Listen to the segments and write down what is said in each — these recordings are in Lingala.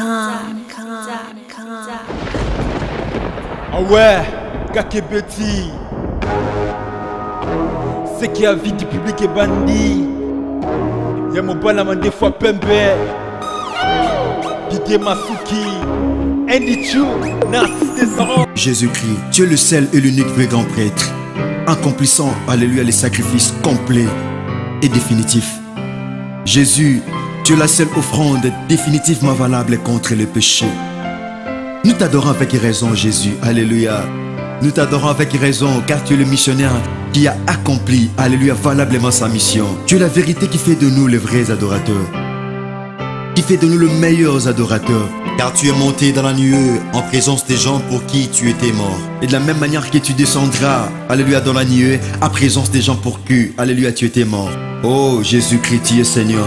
Ah ouais, Kakebeti. C'est qui a vie du public et bandit. Y'a mon balama des fois Pembe. Didier Masuki. Andy Chou, Narcisse Descendants. Jésus-Christ, tu es le seul et l'unique vrai grand prêtre, accomplissant, alléluia, les sacrifices complets et définitifs. Jésus, tu es la seule offrande définitivement valable contre le péché. Nous t'adorons avec raison, Jésus, alléluia. Nous t'adorons avec raison, car tu es le missionnaire qui a accompli, alléluia, valablement sa mission. Tu es la vérité qui fait de nous les vrais adorateurs, qui fait de nous les meilleurs adorateurs. Car tu es monté dans la nuée en présence des gens pour qui tu étais mort. Et de la même manière que tu descendras, alléluia, dans la nuée, en présence des gens pour qui, alléluia, tu étais mort. Oh Jésus-Christ, tu es Seigneur.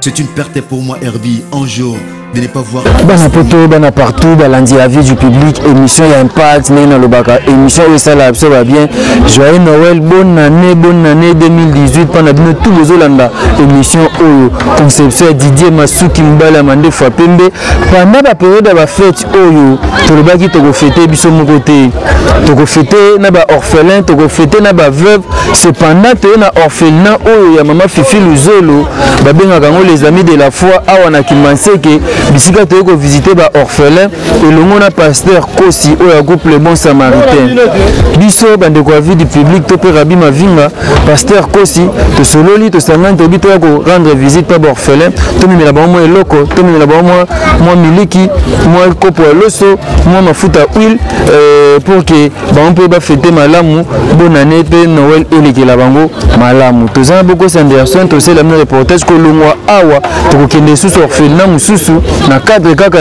C'est une perte pour moi, Herbie, un jour, de ne pas voir. Bana poto, bana partout, balandi la vie du public, émission y a impact, mais dans le bac, émission où ça là, ça va bien. Joyeux Noël, bonne année 2018, pendant tous les Olanda, émission Oyo, conception Didier Masuki Mbala Mande Fapembe, pendant la période de la fête Oyo, tout le baki toko fêté, biso mon côté, toko fêté, naba orphelin, toko fêté, naba veuve, cependant, tu es na orphelin Oyo, ya maman Fifi Luzolo, babenga kango les amis de la foi, awana kimanseke, bisika tu es visiter ba orphelin, et le monde pasteur Kosi, Oya groupe le bon samaritain. Biso, bande kwa vie du public, tope Rabi Mavinga, pasteur Kosi, te sololi, te sangan, te bito rendre visite par orphelin, to mi la ba moi loko, to mi la ba moi miliki, moi kopo loso, moi mafuta huile, pour que ba on peut ba fêter malamu, bonne année pe Noël et les bango malamu. Tous en beaucoup Sanderson, tous c'est le même reportage que le mois awa, to kende sous orphelin mususu, na cadre kaka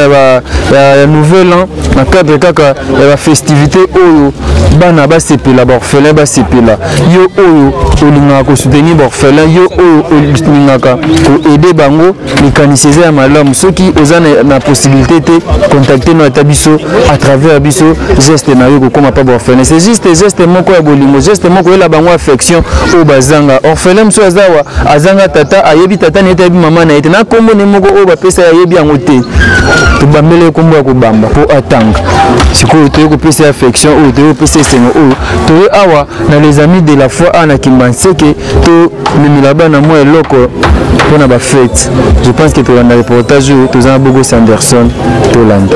ya nouvel an, na cadre kaka ya festivité oyo, bana ba sepela ba orphelin ba sepela. Yo oyo olinga ko soutenir ba orphelin, yo oyo olinga ko aider bango mécaniciser ya malamu. Soki oza na possibilité te contacter no tabiso à travers biso geste na yo ko koma pa ba orphelin. C'est juste geste moko ya bolimo, geste moko la bango affection o bazanga. Orphelin mso azawa azanga tata ayebi tata ne tayebi mama na ete na kombo ne moko o ba pesa ayebi yango te. To bambele kombo ya ko bamba po atanga. Sikoyo to ko pesa affection o to pesa sengo o to awa na les amis de la foi ana kimbanseke to mimilaba na mo eloko pona ba fête. Je pense que tu as un reportage où tu as beaucoup Sanderson to land.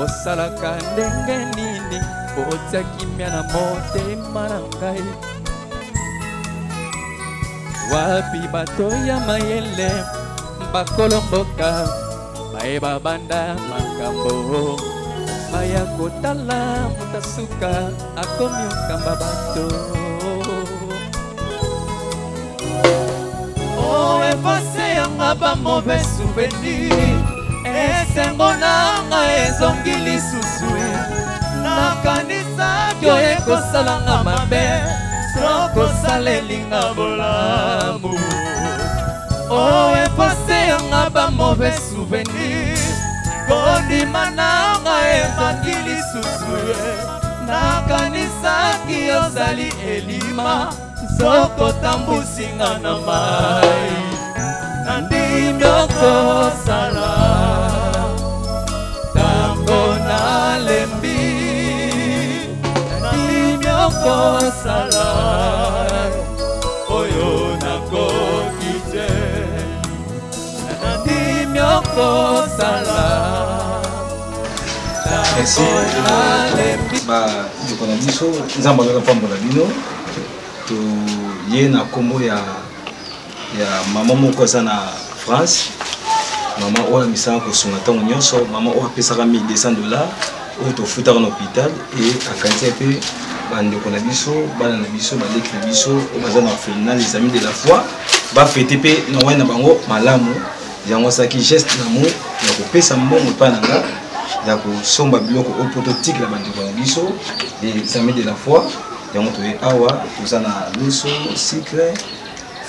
Osalaka ndenge nini otia kimia na motema na ngai wapi bato ya mayele bakolomboka bayeba banda makambo baya kotala mutasuka akomi okamba bato o efase yanga ba mauvais souvenir esengo nanga ezongi lisusu nakanisa kyo ekosalanga mabe sokosalelinga bolamu o efase yanga ba mauvais souvenir kondima nanga ezongi lisusu nakanisa kyo ozali elima sokotambusinga na mai nandimi okosala tango nalembi nandimi okosala oyo nakoki te nandimi okosala tango nalembi ndeko na biso nzambe azaka pambola bino to ye na kombo ya mama moko aza na France, mama oyo misala kosunga ntango nyonso, mama oyo apesaka $1200 oyo tofutaka na hôpital et akanisi mpe bandeko na biso bana na biso baleki na biso oyo baza na orphelinat les amis de la foi bafete mpe na wai na bango malamu yango asaki geste namour ya kopesa mbongo epai na nga ya kosomba biloko oyo mpo totikela bandeko na biso les amis de la foi yango toye awa toza na loso sucre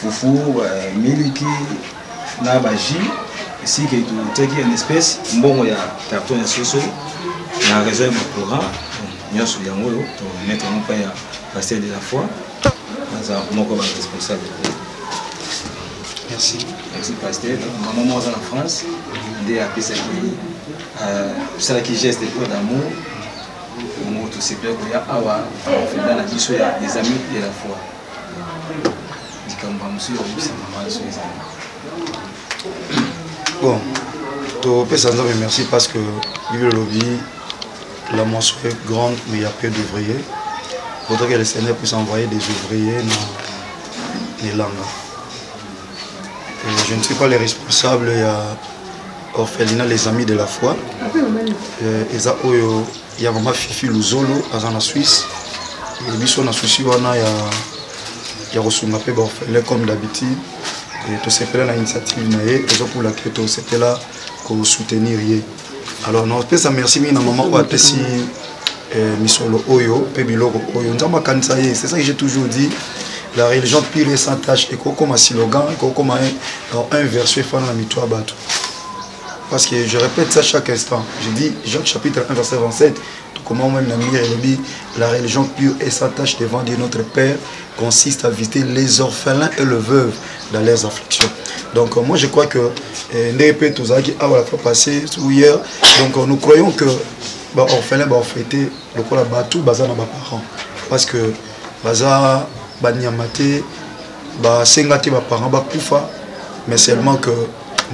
fufu miliki na baji ici que tu teki une espèce mbongo ya carton ya soso na réseau ya courant nyonso yango to mettre en pa ya pasteur de la foi responsable. Merci. Merci pasteur. Maman moi en France, dès après ça qui geste pour d'amour. Moi tout c'est bien qu'il y a awa fait dans la mission des amis de la foi. Dit comme pas monsieur c'est maman sur les amis. Bon, to peux sans merci parce que le lobby la moisson est grande mais il y a peu d'ouvriers. Il faudrait que le Seigneur puisse envoyer des ouvriers dans les langues. Je ne suis pas les responsables, il y a Orphelina, les amis de la foi. Il y a vraiment Fifi Luzolo, en Suisse. Et lui, en Suisse, il y a reçu ma paix comme d'habitude. Et tout c'est là l'initiative, pour laquelle tout c'était là pour soutenir. Alors, non, je merci, mais maman, si Misolo Oyo, Pebiloro Oyo, c'est ça que j'ai toujours dit. La religion pure et sans tâche, et comme un slogan, et comme un verset fan la mitoa bateau. Parce que je répète ça chaque instant. Je dis, Jacques chapitre 1, verset 27, tout comment même la religion pure et sans tâche devant Dieu notre Père consiste à visiter les orphelins et les veuves dans leurs afflictions. Donc moi je crois que Ndépé Tozaki a la fois passée ou hier, donc nous croyons que les orphelins vont fêter le coup la bateau bazar dans mes parents. Parce que bazar banyamate sengate ba parents ba kufa mais seulement que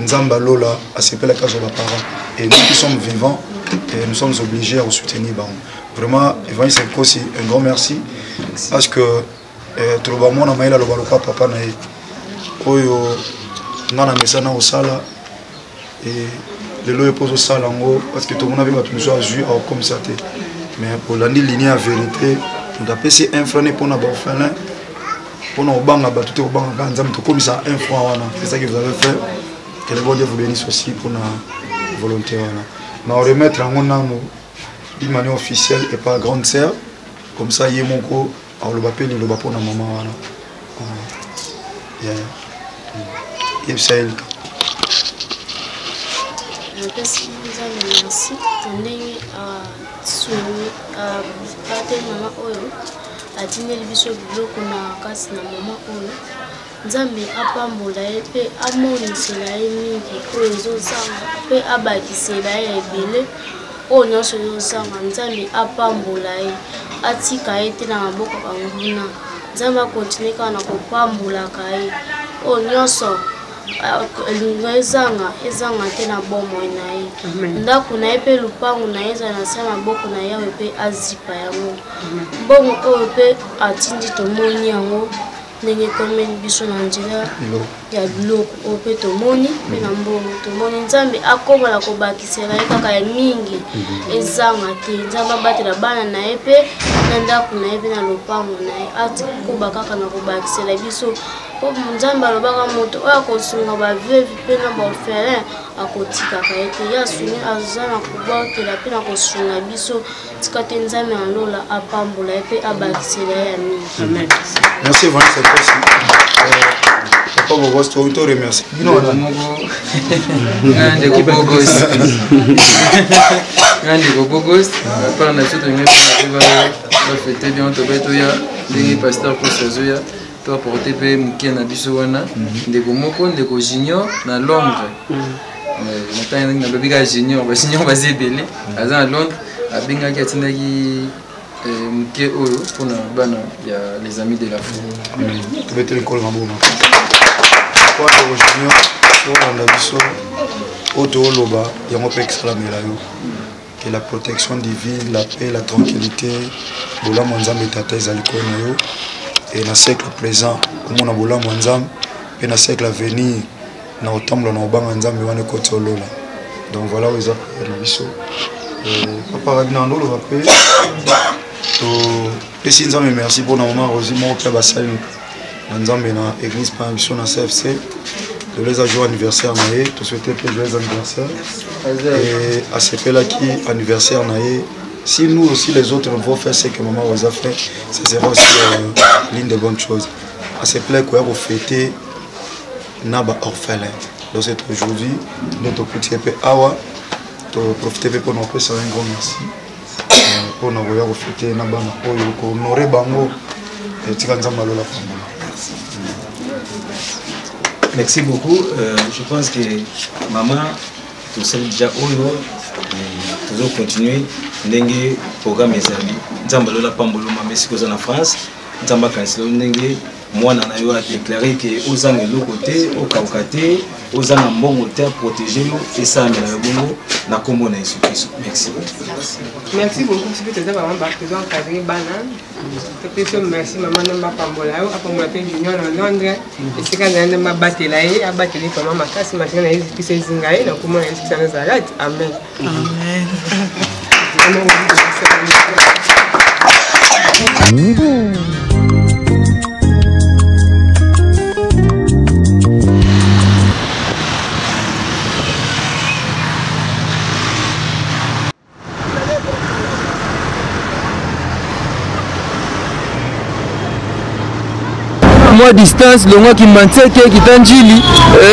nzamba lola a sepé la case de ba parents et nous qui sommes vivants et nous sommes obligés à soutenir ba vraiment Evan c'est aussi un grand merci parce que troba mona maila lo baloka papa na oyo nana mesana au sala et le loyo pose au sala ngo parce que tout le monde avait battu nous a joué comme ça mais pour l'année lignée à vérité nous avons passé un frère pour nos orphelins. Pour nous banga tout au banga comme ça un franc c'est ça que vous avez fait que le bon Dieu vous bénisse aussi pour nos volontaires mais on remettre en nom d'une manière officielle et pas grande sœur comme ça y est mon co on le appelle le pour na maman Yepsaïl merci atineli biso biloko na kasi na mama oyo nzambe apambola ye mpe amonisela ye mingi oyo ezozanga mpe abakisela ye ebele oyo nyonso ezozanga nzambe apambola ye atika ye te na maboko banguna nzambe akontinue kaka na kopambolaka ye oyo nyonso elingo ezanga te na bomoi na ye ndako na ye mpe lupango na ye eza na se maboko na yawe mpe azipa yango mbongo oyo mpe atindi tomoni yango ndenge ekomeli biso na nzela ya biloko oyo mpe tomoni mpe na mbongo tomoni nzambe akomola kobakisela ye kaka ya mingi ezanga te nzambe abatela bana na ye mpe na ndako na ye mpe na lopango na ye atikoba kaka na kobakisela biso po nzambe alobaka moto oyo akosunga baveuve mpe na baorphelin akotikaka ye te ye asuni aza na kobwakela mpe na kosunga biso tika te nzambe alola apambola ye mpe abakisela ye ya mingi. Merci Vanessa Kosi. Papa Bogos, tu te remercie. Grande Bogos. Grande Bogos. Par la suite, on va fêter bien ton bête ya, des pasteurs pour Sozoya. Toi porter pe mukia na biso wana, ndeko moko ndeko junior na Londres. Maintenant na bebika junior, ba junior ba zebele, aza na Londres, abenga ki atindaki mukie oyo pona bana ya les amis de la foi. Tu veux te l'école en bon. Quoi le junior, on a biso auto loba, ya mo pe extralamela yo. Que la protection divine, la paix, la tranquillité, bola monzambe tata ezali ko na yo. Et dans le siècle présent, comme on a voulu Mwanzam, et dans le siècle à venir, dans le temps où on a Mwanzam, on a côté Olola. Donc voilà où ils ont fait Papa Ragnando, le rappel. Et si nous avons merci pour nos mamans, Rosie, mon père Bassal, nous avons dans l'église par mission dans CFC. Je les ai joué anniversaire, tout souhaité que je les anniversaire. Et à ce là qui anniversaire, si nous aussi les autres vont faire ce que maman vous a fait, ça sera aussi l'une des bonnes choses. À ce plaît qu'on va fêter Naba orphelin. Donc c'est aujourd'hui notre petit peu awa. Profiter pour nous faire un grand merci. Pour nous fêter Naba Oyo, honorer Bango Merci beaucoup. Je pense que maman, tout ça déjà oyo, toujours continuer. Ndenge programme ezali. Nzamba lola pambolo mama sikoza na France. Nzamba kanselo ndenge mwana na yo a déclaré que ozanga le côté au Kaukate, ozanga mbongo te protéger yo et ça mais na bongo na kombo na Yesu Christ. Merci. Merci beaucoup parce que tu as vraiment besoin de cadrer banane. Merci maman namba pambola yo apambola pe junior na Londres et c'est quand on m'a battu là et a battu les femmes ma casse maintenant na Yesu Christ zingaye na kombo na Yesu Christ Nazareth. Amen. Amen. Moi distance le moi qui m'entête qui t'anjili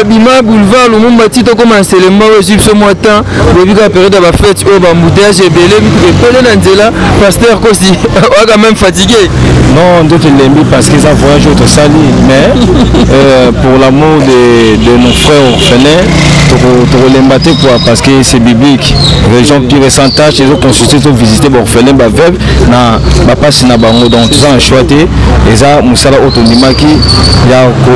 bima boulevard le monde bâti to commence le mois aussi ce mois temps depuis la période de la fête au bamboutage et belé mais pelé nanzela pasteur aussi on quand même fatigué non d'autres l'aiment parce que ça voyage autre sali mais pour l'amour de nos frères orphelins pour l'embater quoi parce que c'est biblique les gens qui ressentent ils ont consulté ils ont visité orphelins ba veuve na ba passe na bango donc tout ça en choité et ça musala autonimaki ya ko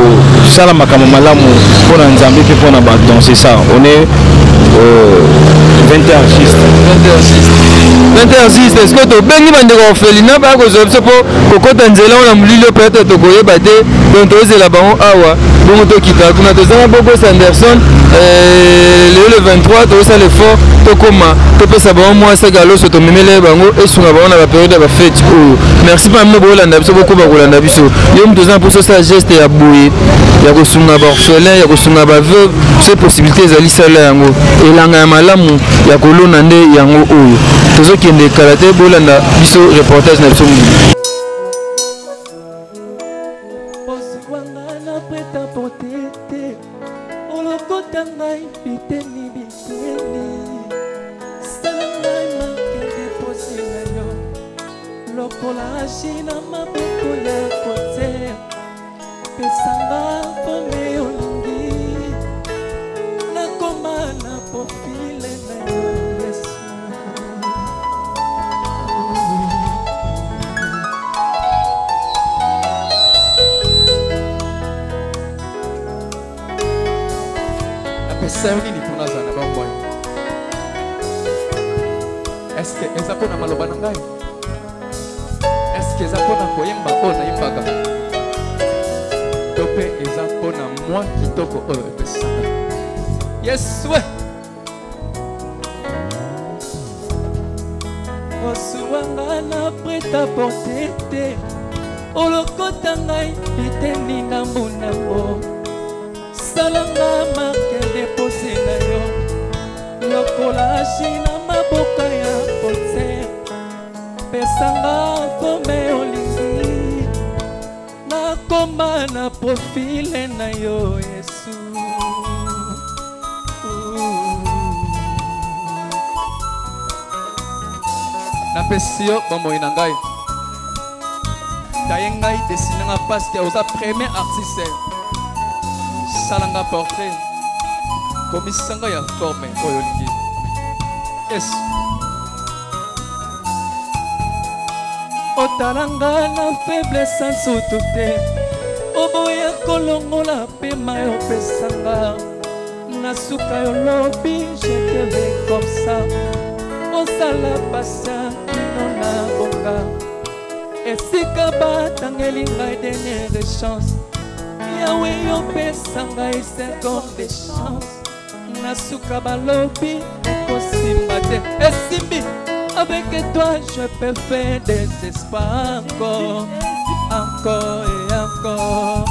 sala makama malamu pona nzambe pe pona ba donc c'est ça on est 20 artistes est-ce que tu bengi bande ko felina ba ko zo po kokota nzela on a mulilo peut-être to koyeba te donc tozela bango awa donc to kita kuna to zama Bobo Sanderson le 23 to ça l'effort to koma to pesa bango moi c'est galo so to memele bango et sunga bango na ba période ba fête merci pas mno bolanda biso boko ba kolanda biso yo mto za pour ça geste ya boye ya ko sunga ba orphelin ya ko sunga ba veuve c'est possibilité ezali sala yango elanga ya malamu ya kolona nde yango oyo tozo kende kalate bolanda biso reportage na biso Est-ce que eza pona maloba na ngai? Est-ce que eza pona koyemba ona yembaka? Tope eza pona moi kitoko oyo epesaka. Yes we. Osuwanga na preta porter te. Olokota ngai biteni na mbunambo. Salanga marque depose na yo. Lokola shina maboka ya kote pesanga fome olingi nakoma na profile na yo Yesu napesi yo bomoi na ngai taye ngai desinanga parce que oza premier artiste salanga portrait komisanga ya forme oyo olingi Yesu otalanga na faiblesse nsutu te oboya kolongola pema yo pesanga na suka yo lobi je te vais comme ça osala pasa kino na bonga esika batangeli ngai dernière chance yawe yo pesanga seconde de chance na suka balobi ekosimba te esimbi avec toi je peux faire des espoirs encore encore et encore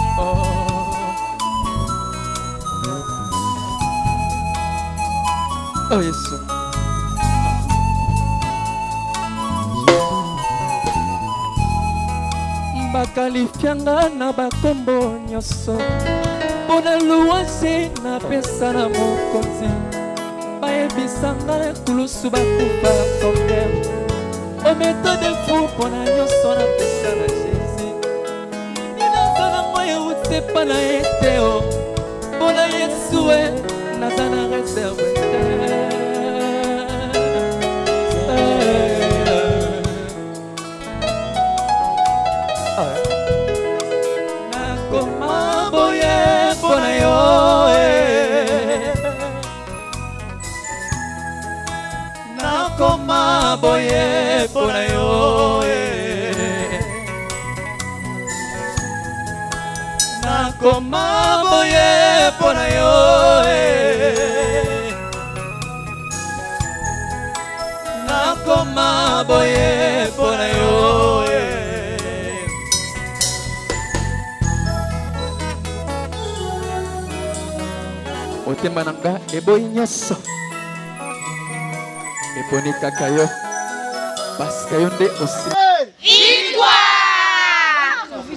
oh Yesu bakalifianga na bakombo nyonso mpona luwasi napesa na mokonzi bayebisanga na kulusu bakufa komer ometode fu mpona nyonso napesa na Jésus sepa na ye te o mpona yesu e naza na reserve te nakoma boye mpona yo nakoma boye mpona yo nakoma boye mpona yo nakoma boye mpona yo motema na nga eboyi nyonso eponi kaka yo parce que yo nde osi Victoire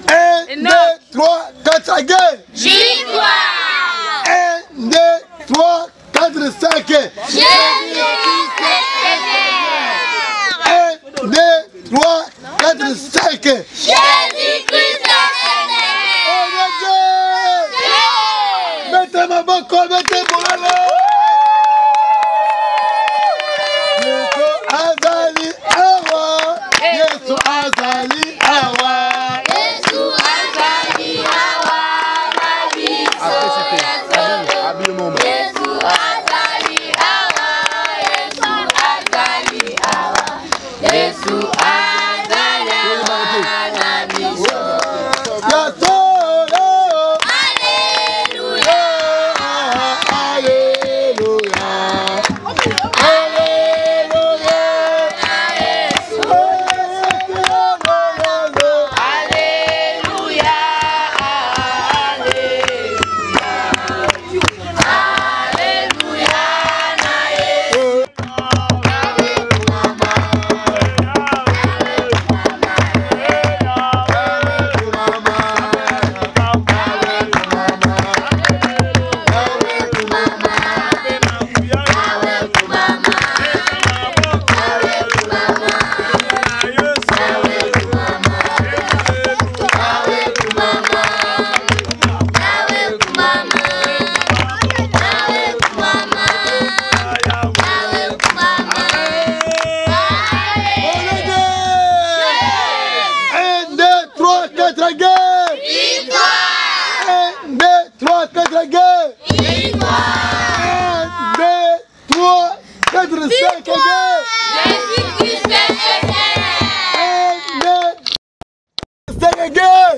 1, 2, 3, 4, 5. Victoire 1, 2, 3, 4, 5. Jésus-Christ est Seigneur 1, 2, 3, 4, 5. Jésus-Christ est Seigneur Mettez ma boko, mettez mon lalo. Yesu azali awa. Yesu azali awa. Yesu azali awa. La vie sauve. Yesu azali awa. Yesu azali awa. Yesu azali awa. La vie sauve.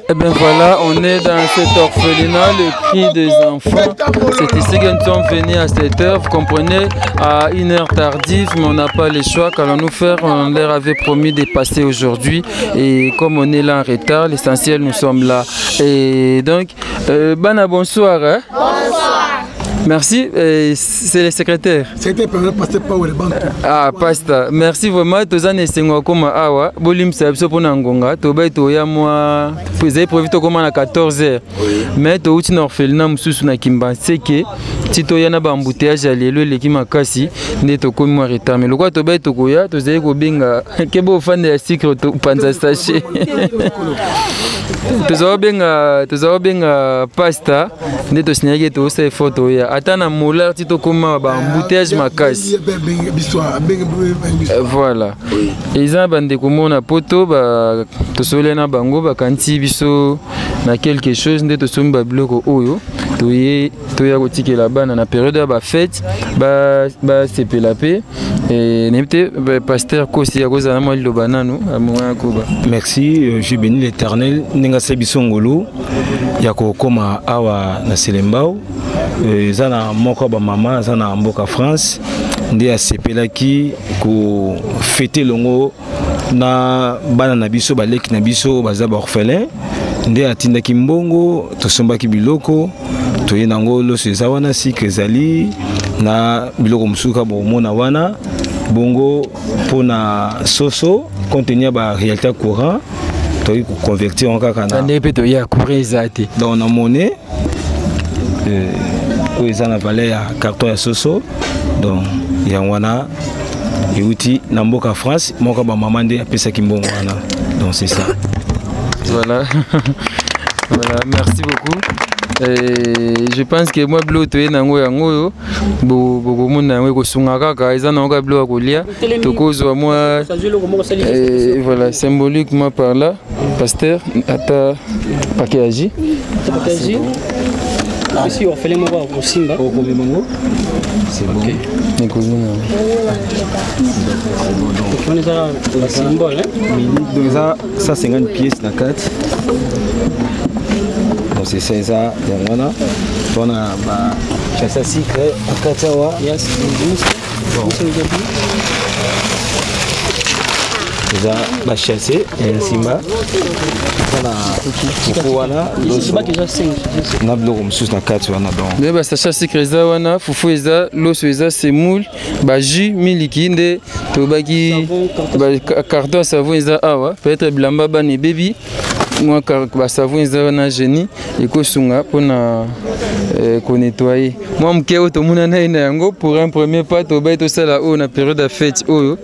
Et bien voilà, on est dans cet orphelinat, le cri des enfants. C'est ici que nous sommes venus à cette heure. Vous comprenez, à une heure tardive, mais on n'a pas le choix. Qu'allons-nous faire? On leur avait promis de passer aujourd'hui. Et comme on est là en retard, l'essentiel, nous sommes là. Et donc, Bana, bonsoir. Hein? Bonsoir. Merci, c'est le secrétaire. C'était pour passer par le banc. Ah, pasta. Merci vraiment. Tous les gens comme Awa, Bolim Sabso Ponangonga, Toba Toya moi, vous avez prévu de commencer à 14h. Mais tu as un orphelinat Moussou na Kimba, c'est que si tu as un embouteillage à l'élu, l'équipe Makasi, n'est pas comme moi retard. Mais le quoi Toba Tokoya, tu sais que Binga, que beau fan de la secret ou panza sachet. Tu as bien pasta, n'est pas signé que tu as photo. Attends, moulin, tu as comme un embouteillage Makasi. Voilà. Ils ont bandé comme on a poto, tu as na bango, kanti biso na quelque chose, n'est pas somba bloco oyo. Tu as côté là-bas dans la période de la fête, c'est pelapé. Et n'importe pasteur Kosi à cause de la moelle de banane à moi Kuba. Merci, je bénis l'Éternel. Nenga sebisongolo, yako koma awa na Selembao. Zana moko ba mama, zana mboka France. Nde a sepelaki ko fêter longo na bana na biso baleki na biso baza ba orphelin. Nde atindaki mbongo tosombaki biloko toyena ngolo seza wana sikezali na biloko musuka bomona wana bongo pona soso contenir ba réalité courant toyi convertir en kaka na ndé peto ya kurizati dans na monnaie ko ezana valeur ya carton ya soso donc ya wana yuti na mboka France moko ba maman ndé apesa ki mbongo wana donc c'est ça. Voilà. Voilà, merci beaucoup. Je pense que moi blo to nango yango bo mo nango ko sunga kaka eza nango blo kolia to kozwa moi voilà symboliquement par là pasteur ata pakeaji ici on fait les mots au simba au komimongo c'est bon on est là la symbole donc ça 50 pièces na 4 donc c'est ça yangwana on a ba chassa secret akatawa yes déjà ba chasser et simba fufu wana na bloko mosusu na kati wana donc nde basachat secret eza wana fufu eza loso eza semoule bajus miliki nde tobaki carton ya savon eza awa peut-être bilamba bana ebebi mwa basavon eza wana génie ekosunga mpona konettoyer mwa moke oyo tomona na ye na yango pour un premier pas tobai tosala oyo na période ya fête oyo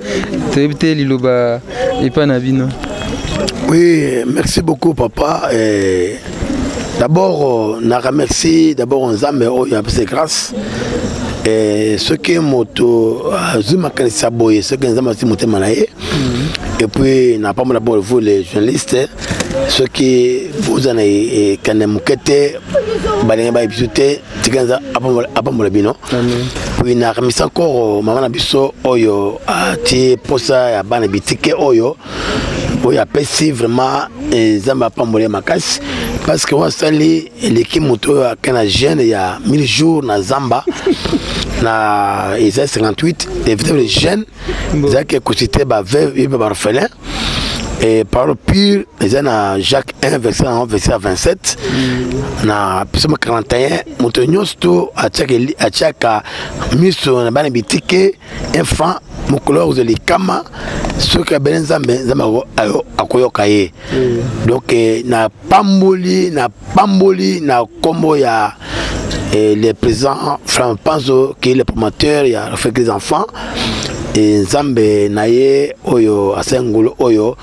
toyebi te liloba epa na bino. Oui, merci beaucoup papa. D'abord, on remercie d'abord Nzambe oyo apesa grâce. Ce qui est moto Zuma kanisa boye, ce qui est Nzambe motema na ye. Et puis n'a pas d'abord vous les journalistes, ceux qui vous en avez kanemukete balinga ba bisute tikanza apamola bino. Puis na remercie encore maman na biso oyo ti posa ya bana bitike oyo. Il y a vraiment Zamba Pambolé Makas parce que on sali l'équipe moto à jeune il y a 1000 jours na Zamba na ISA 58 les jeunes ils qui constitué ba veuve et ba orphelin et par le pire ils ont Jacques 1 verset 27 na psaume 41 moto nyosto a tchaka miso na bana bitike un franc mokolor de likama ce que ben Nzambe akoyoka ye donc na pamboli na kombo ya les présents Franck Panzo qui est le promoteur il a fait des enfants et Nzambe naye oyo asengolo oyo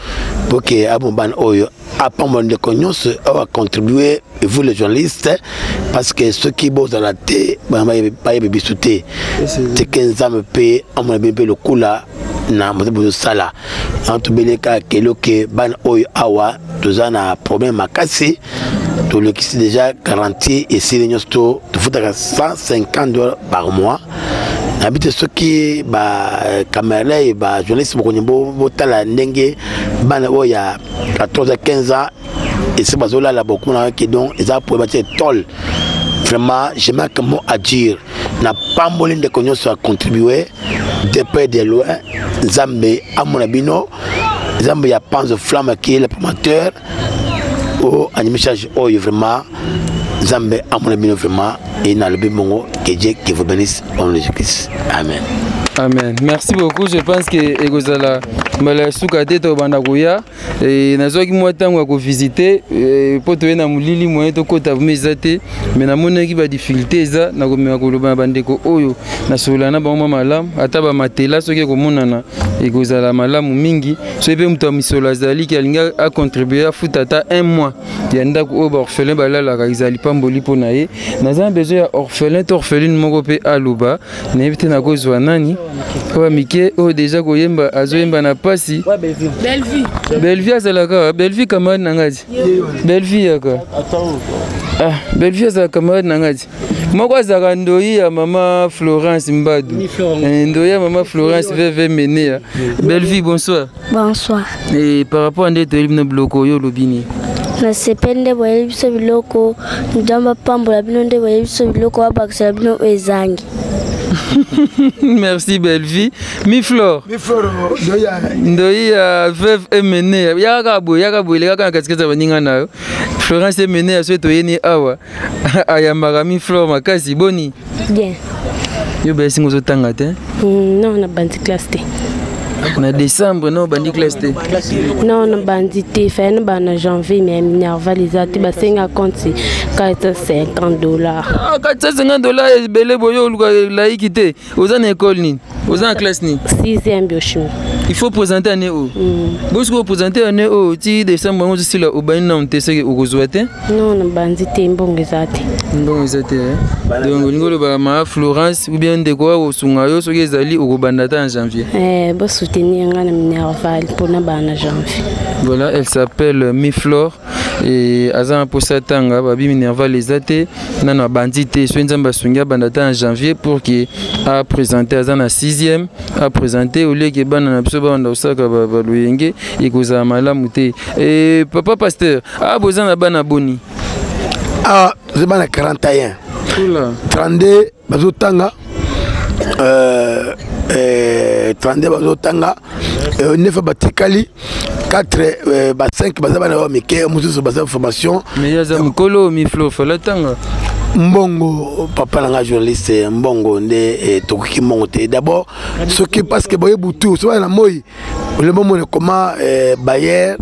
pour que abomban oyo apamboli de cognos a contribué et vous les journalistes parce que ceux qui bossent dans la thé pas y bisouté c'est que Nzambe paye à mon bébé le coup là na moto sala entre beleka keloke ban oyo awa tozana problème makasi to le qui déjà garanti et si les to te faut $150 par mois habite ceux qui ba caméra et ba journaliste bo tala ndenge ban oya 14 à 15 ans et c'est bazola la beaucoup na qui donc ils a pour battre tol vraiment je manque comment à dire n'a pas moyen de connaître à contribuer de près de loin Nzambe amonabino Nzambe ya Panzo Flamme qui est le promoteur au animation oyo vraiment Nzambe amonabino vraiment et na le bongo que Dieu qui vous bénisse en Jésus-Christ. Amen. Amen. Merci beaucoup. Je pense que Egozala mala suka teto banda koya et nazoki moi tango ko visiter poto na mulili moyen to kota vumezate mais na monaki ba difficulté za na komeka koloba bandeko oyo na solana ba mama malamu ata ba matela soki ko monana Egozala malamu mingi so pe muto misola zali ki alinga a contribuer a futata un mois ya ndako o ba orphelin balala ka izali pamboli pona ye naza besoin ya orphelin to orpheline moko pe aluba na evite na kozwa nani o mike o déjà koyemba azoyemba na pasi Bellevue azalaka Bellevue camarade nangazi Bellevue yaka Bellevue azalaka camarade nangazi moko azalaka ndoyi ya mama Florence Mbadu ndoyi ya mama Florence veve menea Bellevue bonsoir. Bonsoir. Et par rapport à ndete libno bloko yo lobini na sepende boye biso biloko ndamba pambola bino nde boye biso biloko abakisa bino ezangi. Merci Bellevue. Mi Flore. Ndoyi ya veuve emene yakabo le kaka kaskeza baninga nayo. Florence emene aso toyeni awa. Ayambaka Mi Flore makasi boni. Bien. Yo ba singo zo tanga te? Non, na bandi classe te. Na décembre non bandi classe te. Non, na bandi te fait na janvier mais minerval les ati ba senga compte $450. Ah $450 belé boyo laiki te. Oza na école ni? Oza na classe ni? 6e biochimie. Il faut présenter année où? Parce que vous présentez année où? Tu décembre, on dit là, au bain, on te sait que vous souhaitez? Non, on bandit est bon exact. Bon exact. Donc au niveau de ma Florence ou bien de quoi au Sungayo, ce qui est allé au Bandata en janvier. Bon soutenir un minerval pour na bana janvier. Voilà, elle s'appelle Miflore et Azan Posatanga, Babi Minerval les athées, Nana Bandité, Swenzamba Sunga Bandata en janvier pour qu'il a présenté Azan à 6e, a présenté au lieu que Banana Psoba Banda Osaka Baluenge et Goza Malamute. Et Papa Pasteur, a besoin de Bana Boni. Ah, c'est Bana 41. 32, Bazotanga. 32 Bazotanga. 9 Batikali. 4, 5 Bazabana Mike, Moussou Bazab formation. Mais il y a un colo, Miflo, Falatanga. Mbongo, papa langa journaliste, Mbongo, ne Toki monte. D'abord, ce qui passe que Boye Boutou, soit la Moï, le moment de comment Bayer,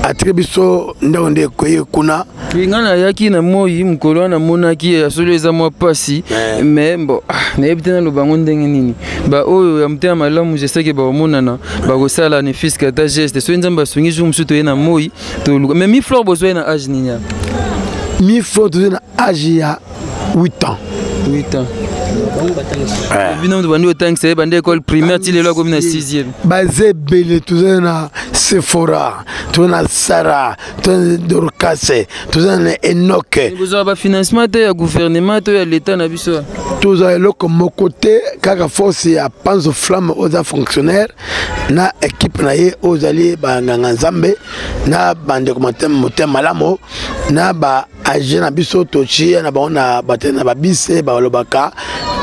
attribution ndonde koye kuna. Ngana yaki na Moï, Mkolo na Monaki, à celui les amours passés. Mais bon, n'habitez le bangon d'engeni. Bah, oh, amte amalam, je sais que bah, monana, bah, osala ne fils kata geste, soit nzamba sungi jour m'suto na Moï, mais mi fleur besoin na âge niya. Mi fleur besoin na âge ya 8 ans. 8 ans. Binam de bandi autant que c'est bandi école primaire, tu es là comme na 6e. Basé belé, tu es na Sephora, tu es na Sarah, tu es na Dorcas, tu es na Enoch. Vous avez un financement, tu as gouvernement, tu as l'État na biso. Tous les là comme mon côté, quand force à Panzo Flamme aux fonctionnaires, na équipe na ye aux alliés banganga Nzambe, na bande commentaire motem malamo, na ba agent na biso tochi na ba on baté na ba bise ba lobaka.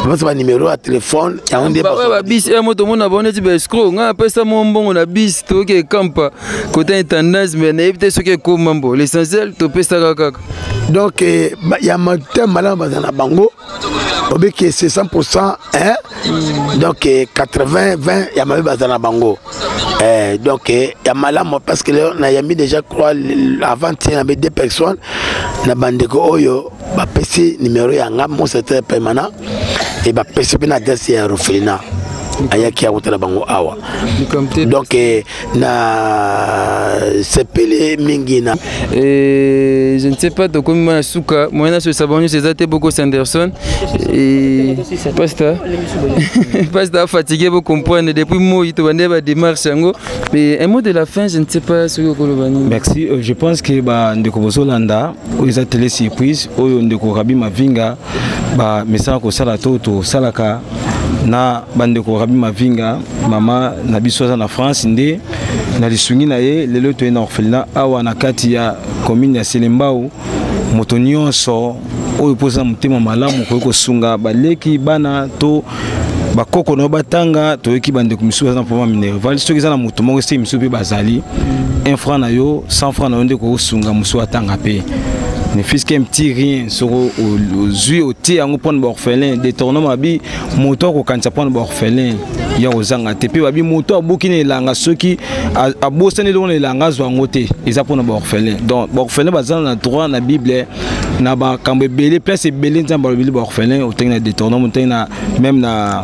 Parce que numéro à téléphone, il y a un débat. Bah bis et moto mon abonné tu peux escroc, on appelle ça mon bon on a bis to que campa côté tendance mais n'éviter ce que comme mambo l'essentiel to pèse ça kaka. Donc il y a matin malin dans bango. Obéki c'est 100% hein. Donc 80 20 il y a ma bazana bango. Donc il y a malin parce que là on a mis déjà croix avant il y avait 2 personnes na bandeko oyo ba PC numéro ya ngam mon c'était permanent. Et bah PC bien adresse à Rofelina ayaki a wotela bango awa donc na sepele mingina et je ne sais pas de comment suka moi sur sabonio c'est até beaucoup Sanderson et pasta fatigué pour comprendre depuis moi il te vendait ba démarche ngo mais un mot de la fin je ne sais pas ce que kolobani. Merci, je pense que ba ndeko bozolanda aux ateliers surprise oyo ndeko Rabi Mavinga ba message ko sala toto salaka na bandeko Rabi Mavinga mama na biso na France nde na lisungi na ye lelo to na orphelinat awa na kati ya commune ya Selembao moto nyonso oyo poza mutema malamu ko sunga baleki bana to bakoko no batanga to eki bandeko misu na poma minerval soki za na moto moko se misu pe bazali 1 franc na yo 100 francs na onde ko sunga musu atanga pe ne fils qu'un petit rien sur aux yeux au thé en point d'orphelin détournement mabi moto ko kanza point d'orphelin ya ozanga tepe babi moto abukine langa soki a bosane don langa zo ngote eza point d'orphelin donc orphelin bazana na droit na bible na ba kambe belé place belé nzamba le bible orphelin au tena détournement tena même na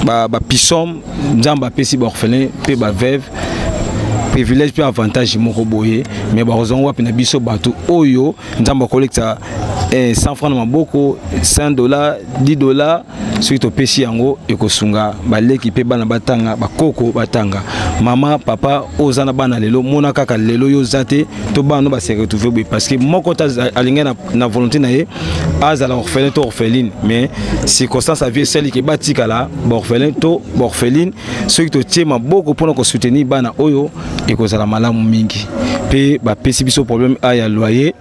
ba pisom nzamba pesi orphelin pe ba veuve privilège puis avantage moko boye mais ba ozongo wapi na biso bato oyo nzamba collecta 100 francs na maboko $100 $10 soki topesi yango ekosunga baleki pe bana batanga bakoko batanga mama papa ozana bana lelo mona kaka lelo yo zate to bana ba se retrouver boye parce que moko ta alinga na volonté na ye azala orphelin to orpheline mais circonstance a vie celle qui batika la orphelin to orpheline soki to tie maboko pona ko soutenir bana oyo ekozala malamu mingi pe ba pesi biso problème aya loyer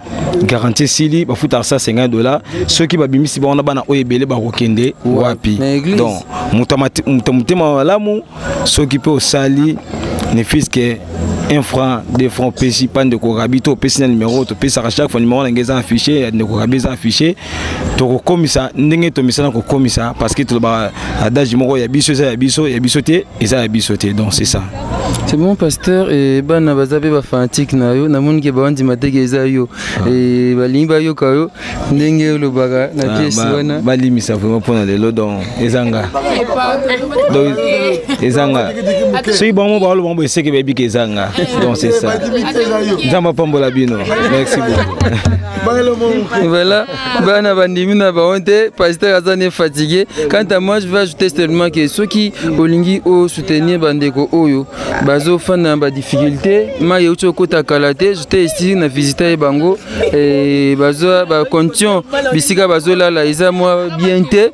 garantie sili ba futa $50 ceux qui babimisi ba ona bana oyo ebele ba kokende wapi donc mutama malamu ceux qui peut osali ne fils que 1 franc 2 francs pesi pande ko rabito pesi na numéro to pesa à chaque fois numéro na ngeza affiché ne ko rabeza affiché to ko komisa ndenge to misana ko komisa parce que to ba adage moko ya biso te eza ya biso te donc c'est ça. C'est bon pasteur et bana bazabe ba fanatique na yo na moni ke ba wandi mateke eza yo et balingi ba yo kayo ndenge lo baga na pièce wana balimisa vraiment pona lelo donc ezanga donc ezanga soki bango ba lo bango eseke ba biki ezanga donc c'est ça nzamba pambola bino merci beaucoup. Voilà bana bandimi na ba honte pasteur azane fatigué. Quant à moi je vais ajouter seulement que ceux qui olingi o soutenir bandeko oyo bazo fana ba difficulté ma yeucho kota kalate j'étais ici na visiter bango et bazo ba condition bisika bazo la isa moi bien té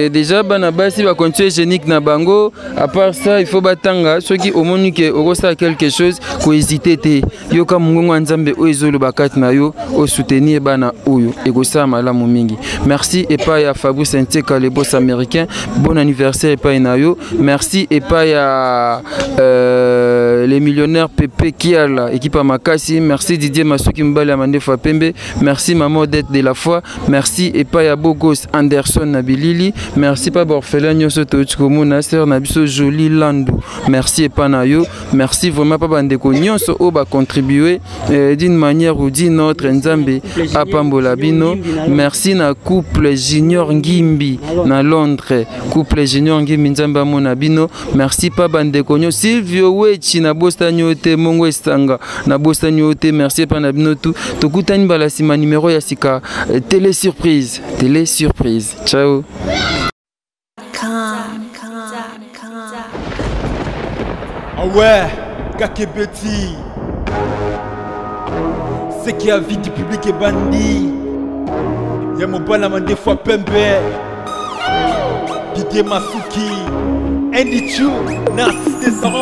déjà bana basi ba condition hygiénique na bango à part ça il faut batanga ceux qui au moni que okosa quelque chose ko hésiter té yoka mungu nzambe o ezolo bakati na yo o soutenir bana oyo ekosa malamu mingi. Merci et pas ya Fabrice Nteka le boss américain, bon anniversaire et pas na yo. Merci et pas ya les millionnaires Pepe Kiala équipe à Makasi. Merci Didier Masuki Mbale Amande Fapembe. Merci Maman d'être de la foi. Merci et pas ya Bogos Anderson Nabilili. Merci pas Borfela Nyoso Tochikomo Nasser Nabiso Joli Landou. Merci et pas na yo. Merci vraiment pas Bandeko Nyonso o ba contribuer d'une manière ou d'une autre Nzambe à Pambola Bino. Merci na couple Junior Ngimbi na Londres. Couple Junior Ngimbi Nzamba Mona Bino. Merci pas Bandeko Nyo Silvio Wechi na Bostanyote Mongo Estanga na Bostanyote. Merci pas na Bino tout. Tokutani balasima numéro ya sika télé surprise. Télé surprise. Ciao. Ah ouais, Kakebeti. C'est qui a vie du public est bandit. Y'a mon bon amant des fois Pembe. Didier Masuki. Andy Chou. Narcisse